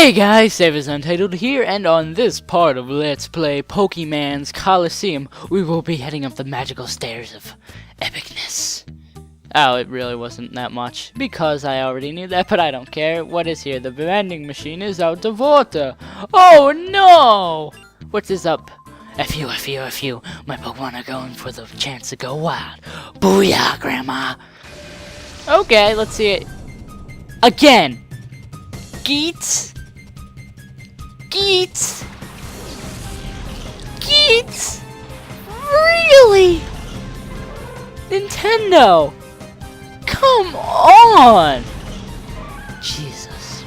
Hey guys, SaveAsUntitled here, and on this part of Let's Play Pokemon Colosseum, we will be heading up the magical stairs of epicness. Oh, it really wasn't that much, because I already knew that, but I don't care. What is here? The vending machine is out of water. Oh no! What's this up? F you. My Pokemon are going for the chance to go wild. Booyah, Grandma! Okay, let's see it. Again! Geets! Geets! Geets! Really? Nintendo! Come on! Jesus.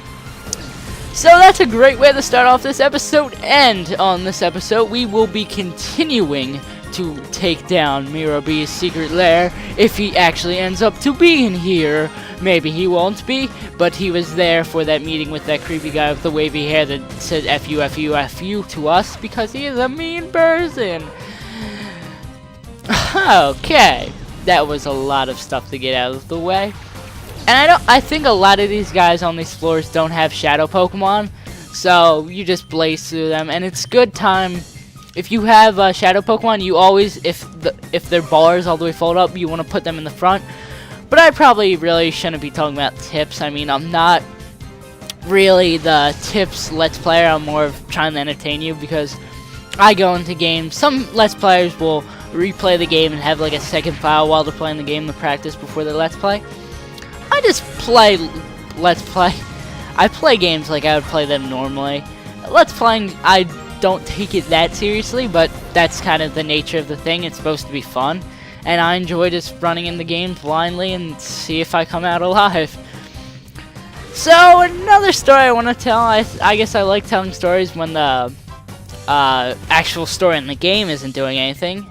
So that's a great way to start off this episode, and on this episode we will be continuing to take down Mirobee's secret lair if he actually ends up to be in here. Maybe he won't be, but he was there for that meeting with that creepy guy with the wavy hair that said F you to us because he is a mean person. Okay, that was a lot of stuff to get out of the way. And I think a lot of these guys on these floors don't have shadow Pokemon, so you just blaze through them, and it's good time. If you have shadow Pokemon, you always, if their bars all the way fold up, you want to put them in the front. But I probably really shouldn't be talking about tips. I mean, I'm not really the tips Let's Player. I'm more of trying to entertain you because I go into games. Some Let's Players will replay the game and have like a second file while they're playing the game to practice before the Let's Play. I just play Let's Play. I play games like I would play them normally. Let's Playing, I don't take it that seriously, but that's kind of the nature of the thing. It's supposed to be fun. And I enjoy just running in the game blindly and see if I come out alive. So, another story I want to tell. I guess I like telling stories when the actual story in the game isn't doing anything.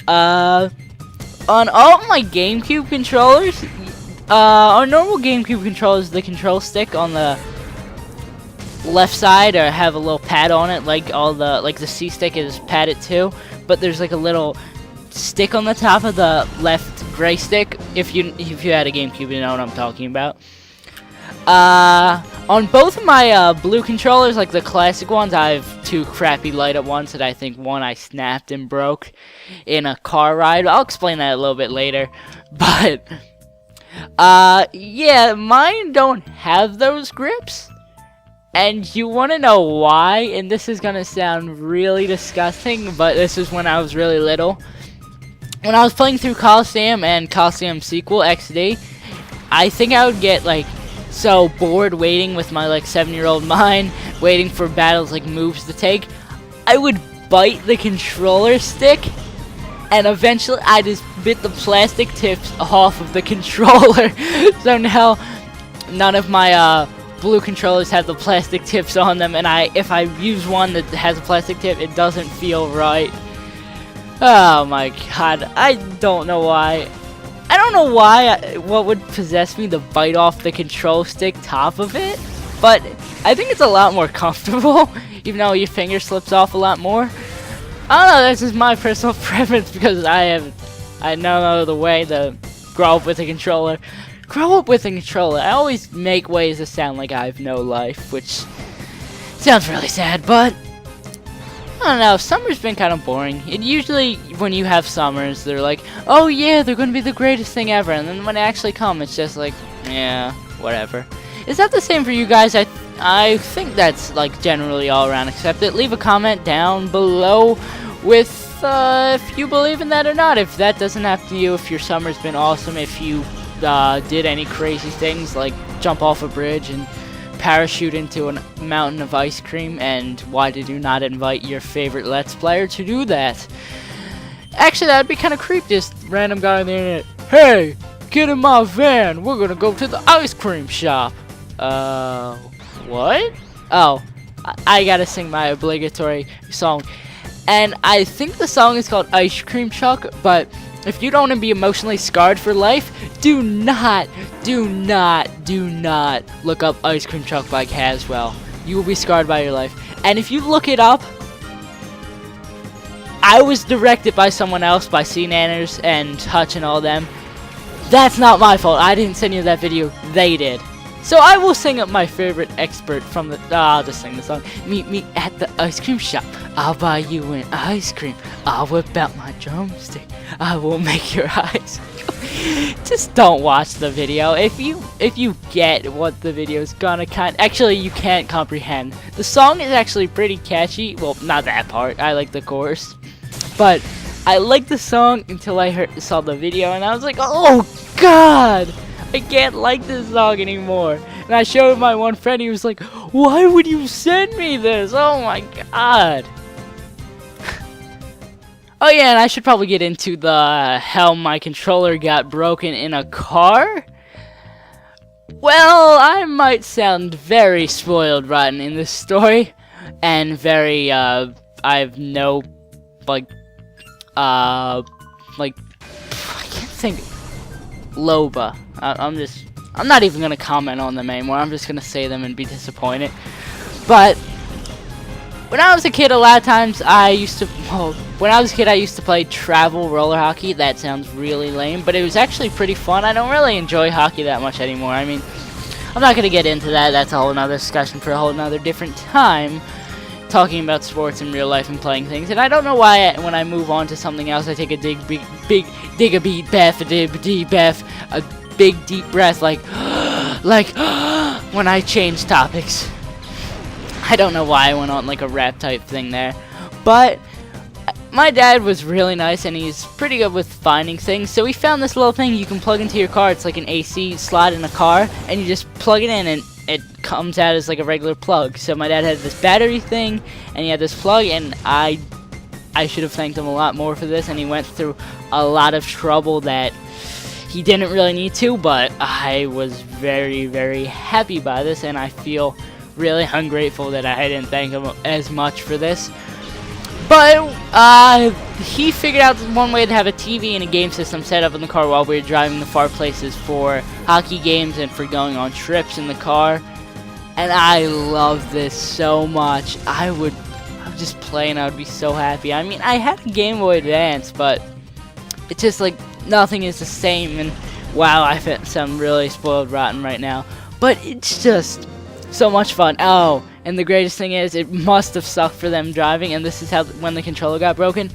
On all my GameCube controllers, on normal GameCube controllers, the control stick on the left side or have a little pad on it, like the C stick is padded too, but there's like a little stick on the top of the left gray stick. If you had a GameCube, you know what I'm talking about. On both of my blue controllers, like the classic ones, I have two crappy light up ones that I think one I snapped and broke in a car ride. I'll explain that a little bit later. But yeah, mine don't have those grips. And you want to know why? And this is gonna sound really disgusting, but this is when I was really little. When I was playing through Colosseum and Colosseum sequel XD, I think I would get like so bored waiting with my like 7-year-old mind, waiting for battles like moves to take. I would bite the controller stick, and eventually I just bit the plastic tips off of the controller. So now none of my blue controllers have the plastic tips on them, and if I use one that has a plastic tip, it doesn't feel right. Oh my god, I don't know why. What would possess me to bite off the control stick top of it, but I think it's a lot more comfortable, even though your finger slips off a lot more. I don't know, that's just my personal preference because I know no other way to grow up with a controller. I always make ways to sound like I have no life, which sounds really sad, but I don't know, summer's been kind of boring. It usually, when you have summers, they're like, oh yeah, they're going to be the greatest thing ever. And then when they actually come, it's just like, yeah, whatever. Is that the same for you guys? I think that's like generally all around accepted. Leave a comment down below with if you believe in that or not. If that doesn't happen to you, if your summer's been awesome, if you did any crazy things like jump off a bridge and parachute into a mountain of ice cream, and why did you not invite your favorite Let's Player to do that? Actually, that would be kind of creepy, just random guy on the internet. Hey, get in my van, we're gonna go to the ice cream shop. What? Oh, I gotta sing my obligatory song. And I think the song is called Ice Cream Truck, but if you don't want to be emotionally scarred for life, do not look up Ice Cream Truck by Caswell. You will be scarred by your life. And if you look it up, I was directed by someone else, by C-Nanners and Hutch and all them. That's not my fault. I didn't send you that video. They did. So I will sing up my favorite expert from the. I'll just sing the song. Meet me at the ice cream shop. I'll buy you an ice cream. I'll whip out my drumstick. I will make your eyes. Just don't watch the video. If you get what the video's gonna actually you can't comprehend. The song is actually pretty catchy. Well, not that part. I like the chorus, but I liked the song until I saw the video, and I was like, oh God. I can't like this song anymore. And I showed my one friend, he was like, why would you send me this? Oh my God. Oh yeah, and I should probably get into the how my controller got broken in a car. Well, I might sound very spoiled rotten in this story. And very, I have no, I can't think. Loba. I'm not even gonna comment on them anymore. I'm just gonna say them and be disappointed. But when I was a kid, a lot of times I used to play travel roller hockey. That sounds really lame, but it was actually pretty fun. I don't really enjoy hockey that much anymore. I mean, I'm not gonna get into that. That's a whole nother discussion for a whole nother different time. Talking about sports in real life and playing things, and I don't know why when I move on to something else, I take a big deep breath, like when I change topics. I don't know why I went on like a rap type thing there, but my dad was really nice and he's pretty good with finding things. So he found this little thing you can plug into your car. It's like an AC slot in a car, and you just plug it in and it comes out as like a regular plug. So my dad had this battery thing and he had this plug, and I should have thanked him a lot more for this, and he went through a lot of trouble that he didn't really need to, but I was very, very happy by this, and I feel really ungrateful that I didn't thank him as much for this. But he figured out one way to have a TV and a game system set up in the car while we were driving to far places for hockey games and for going on trips in the car. And I love this so much. I would just play and I would be so happy. I mean, I had a Game Boy Advance, but it's just like nothing is the same. And wow, I sound really spoiled rotten right now. But it's just so much fun. Oh, and the greatest thing is, it must have sucked for them driving, and this is how when the controller got broken.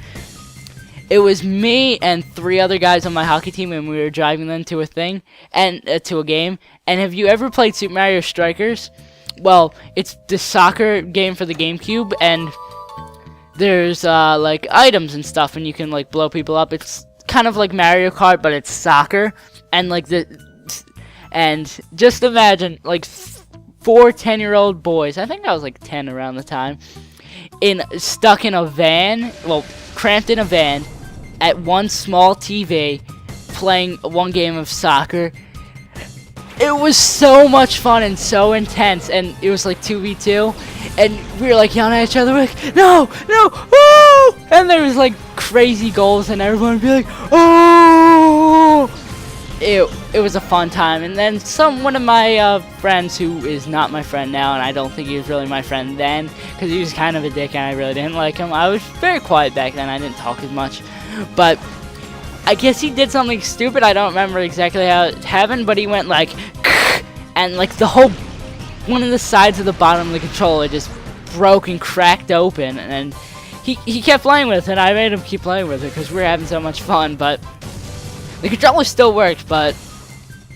It was me and 3 other guys on my hockey team, and we were driving them to a thing and to a game. And have you ever played Super Mario Strikers? Well, it's the soccer game for the GameCube, and there's like items and stuff, and you can like blow people up. It's kind of like Mario Kart, but it's soccer, and and just imagine like 4 10-year-old boys, I think I was like 10 around the time, stuck in a van, well, cramped in a van, at one small TV, playing one game of soccer. It was so much fun and so intense, and it was like 2v2, and we were like yelling at each other, like, no, oh! And there was like crazy goals, and everyone would be like, oh! It was a fun time. And then one of my friends, who is not my friend now, and I don't think he was really my friend then, because he was kind of a dick and I really didn't like him. I was very quiet back then, I didn't talk as much, but I guess he did something stupid. I don't remember exactly how it happened, but he went like, and like the whole one of the sides of the bottom of the controller just broke and cracked open, and he kept playing with it, and I made him keep playing with it because we were having so much fun. But the controller still works, but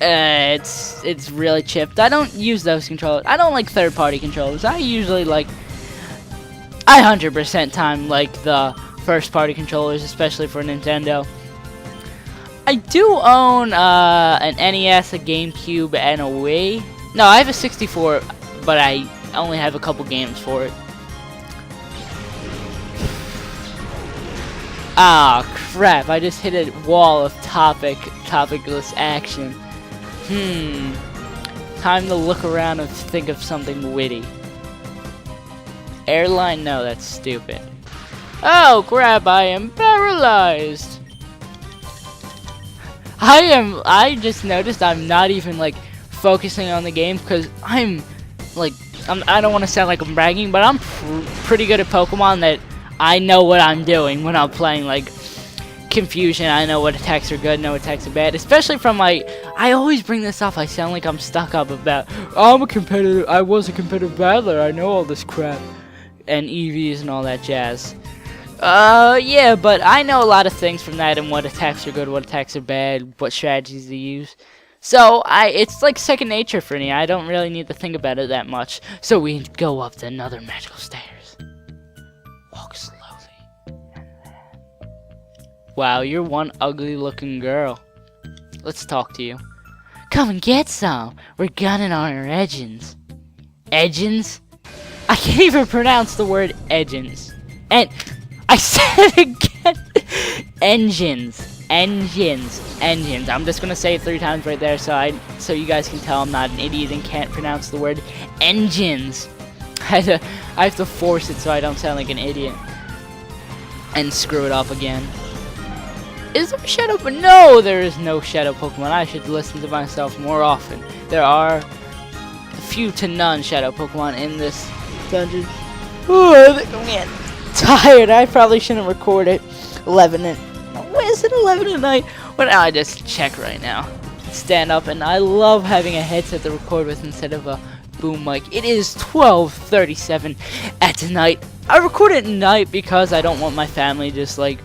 it's really chipped. I don't use those controllers. I don't like third-party controllers. I usually like, I 100% time like the first-party controllers, especially for Nintendo. I do own an NES, a GameCube, and a Wii. No, I have a 64, but I only have a couple games for it. Ah, crap, I just hit a wall of topicless action. Time to look around and think of something witty. Airline? No, that's stupid. Oh, crap, I am paralyzed. I just noticed I'm not even, like, focusing on the game, because I'm, like, I don't want to sound like I'm bragging, but I'm pretty good at Pokemon that I know what I'm doing when I'm playing, like, Confusion. I know what attacks are good, know what attacks are bad, especially from, like, I always bring this up. I sound like I'm stuck up about, I'm a competitive, I was a competitive battler, I know all this crap. And EVs and all that jazz. Yeah, but I know a lot of things from that and what attacks are good, what attacks are bad, what strategies to use. So, it's like second nature for me. I don't really need to think about it that much. So we go up the another magical stairs. Walk slowly. Wow, you're one ugly looking girl. Let's talk to you. Come and get some. We're gunning on our engines. Engines? I can't even pronounce the word engines. And I said it again. Engines. Engines. I'm just gonna say it 3 times right there so you guys can tell I'm not an idiot and can't pronounce the word engines. I have to force it so I don't sound like an idiot. And screw it up again. Is there a shadow? But no, there is no shadow Pokemon. I should listen to myself more often. There are few to none shadow Pokemon in this dungeon. Ooh, I think I'm getting tired. I probably shouldn't record it 11 at... Wait, is it 11 at night? Well, I just check right now. Stand up, and I love having a headset to record with instead of a boom mic. It is 12:37 at night. I record at night because I don't want my family just like...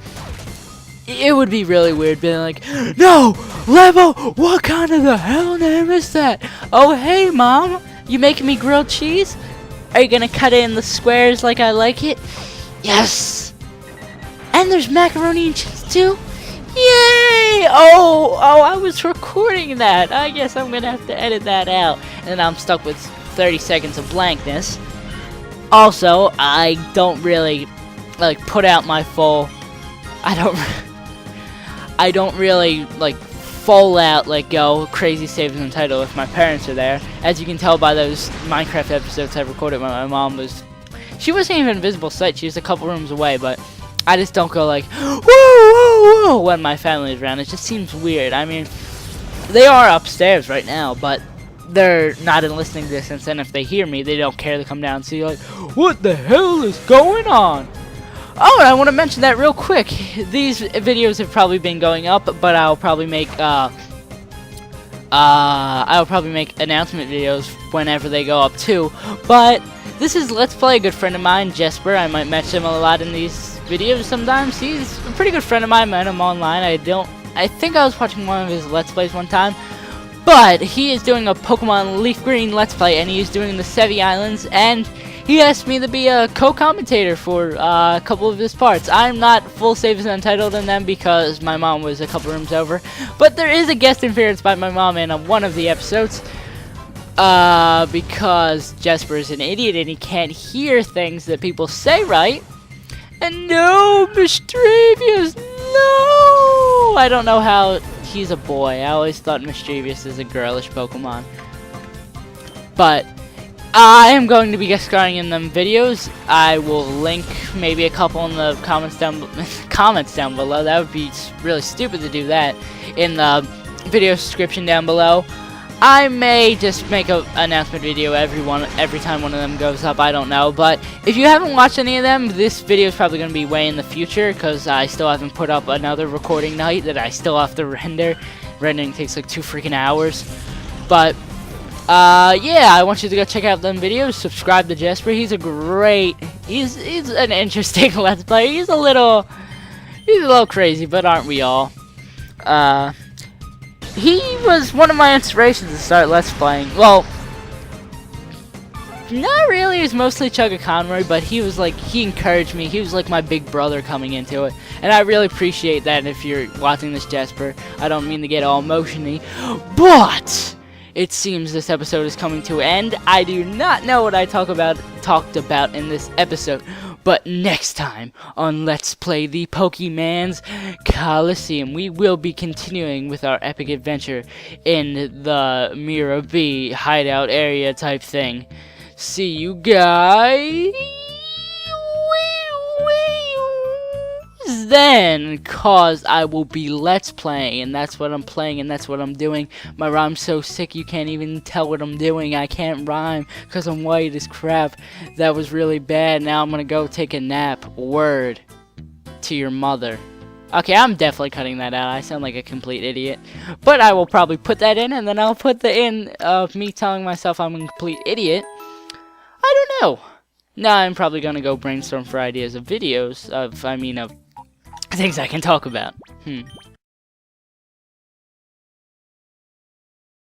It would be really weird being like, no, Levo, what kind of the hell name is that? Oh, hey, Mom, you making me grilled cheese? Are you gonna cut it in the squares like I like it? Yes! And there's macaroni and cheese too? Yay! Oh, I was recording that. I guess I'm gonna have to edit that out. And I'm stuck with 30 seconds of blankness. Also, I don't really, like, put out my full... I don't really, like, full out, like, go crazy SaveAsUntitled if my parents are there. As you can tell by those Minecraft episodes I recorded when my mom was... She wasn't even in visible sight. She was a couple rooms away, but I just don't go like, whoa, whoa, whoa, when my family is around. It just seems weird. I mean, they are upstairs right now, but they're not in listening distance, and if they hear me, they don't care to come down and see, like, what the hell is going on? Oh, and I want to mention that real quick. These videos have probably been going up, but I'll probably make announcement videos whenever they go up too. But this is Let's Play, a good friend of mine, Jesper. I might mention him a lot in these videos sometimes. He's a pretty good friend of mine. Met him online. I think I was watching one of his Let's Plays one time. But he is doing a Pokemon Leaf Green Let's Play, and he's doing the Sevi Islands, and he asked me to be a co-commentator for a couple of his parts. I'm not full SaveAsUntitled in them because my mom was a couple rooms over, but there is a guest appearance by my mom in one of the episodes, because Jesper is an idiot and he can't hear things that people say right. And no, Mischievous, no! I don't know how he's a boy. I always thought Mischievous is a girlish Pokemon. But I am going to be guest starring in them videos. I will link maybe a couple in the comments down below. That would be really stupid to do that in the video description down below. I may just make an announcement video every time one of them goes up. I don't know. But if you haven't watched any of them, this video is probably going to be way in the future because I still haven't put up another recording night that I still have to render. Rendering takes like 2 freaking hours. But yeah, I want you to go check out them videos. Subscribe to Jesper. He's an interesting Let's Player. He's a little crazy, but aren't we all? He was one of my inspirations to start Let's Playing. Well, not really. He was mostly Chugga Conroy, but he encouraged me. He was like my big brother coming into it, and I really appreciate that. If you're watching this, Jesper, I don't mean to get all emotion-y, but it seems this episode is coming to an end. I do not know what I talked about in this episode, but next time on Let's Play the Pokemon Colosseum, we will be continuing with our epic adventure in the Mira B hideout area type thing. See you guys then, cause I will be Let's Playing, and that's what I'm playing, and that's what I'm doing. My rhyme's so sick you can't even tell what I'm doing. I can't rhyme because I'm white as crap. That was really bad. Now I'm gonna go take a nap. Word to your mother. Okay, I'm definitely cutting that out. I sound like a complete idiot. But I will probably put that in, and then I'll put the in of me telling myself I'm a complete idiot. I don't know. Now I'm probably gonna go brainstorm for ideas of videos of things I can talk about.